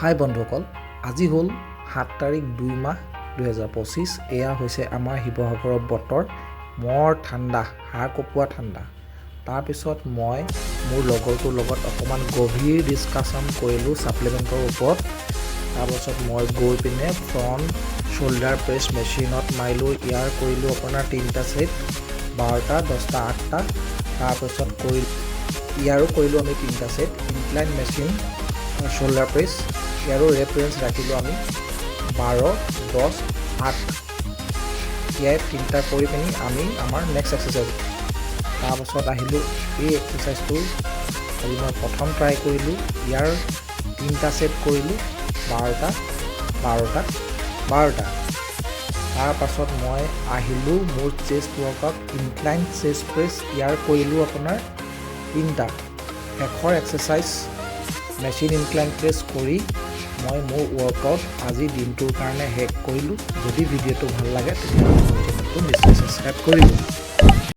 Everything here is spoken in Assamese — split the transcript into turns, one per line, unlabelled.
হাই বন্ধুসকল, আজি হ'ল 7 তাৰিখ 2 মাহ 2025। এয়া হৈছে আমাৰ শিৱসাগৰৰ বতৰ। মৰ ঠাণ্ডা, হাড় কঁপোৱা ঠাণ্ডা। তাৰপিছত মই মোৰ লগৰটোৰ লগত অকণমান গভীৰ ডিছকাশ্যন কৰিলোঁ ছাপ্লিমেণ্টৰ ওপৰত। তাৰপাছত মই গৈ পিনে ফ্ৰণ্ট শ্ব'ল্ডাৰ প্ৰেছ মেচিনত মাৰিলোঁ। ইয়াৰ কৰিলোঁ আপোনাৰ 3টা ছেট, 12টা, 10টা, 8টা। তাৰপাছত ইয়াৰো কৰিলোঁ আমি 3টা set. Incline machine shoulder press, ইয়াৰো ৰেফাৰেঞ্চ ৰাখিলোঁ আমি 12, 10, 8। ইয়াৰ 3টা কৰি পিনি আমি আমাৰ নেক্সট এক্সাৰচাইজ। তাৰপাছত আহিলোঁ এই এক্সাৰচাইজটো আজি মই প্ৰথম ট্ৰাই কৰিলোঁ। ইয়াৰ 3টা ছেট কৰিলোঁ 12টা, 12টা, 12টা। তাৰপাছত মই আহিলোঁ মোৰ চেষ্ট ৱৰ্কআউট ইনক্লাইন চেষ্ট প্ৰেছ। ইয়াৰ কৰিলোঁ আপোনাৰ 3টা। শেষৰ এক্সাৰচাইজ মেচিন ইনক্লাইন প্ৰেছ কৰি মই মোৰ ৱৰ্কআউট আজি দিনটোৰ কাৰণে শেষ কৰিলোঁ। যদি ভিডিঅ'টো ভাল লাগে তেতিয়াহ'লে মোৰ চেনেলটো নিশ্চয় ছাবস্ক্ৰাইব কৰিব।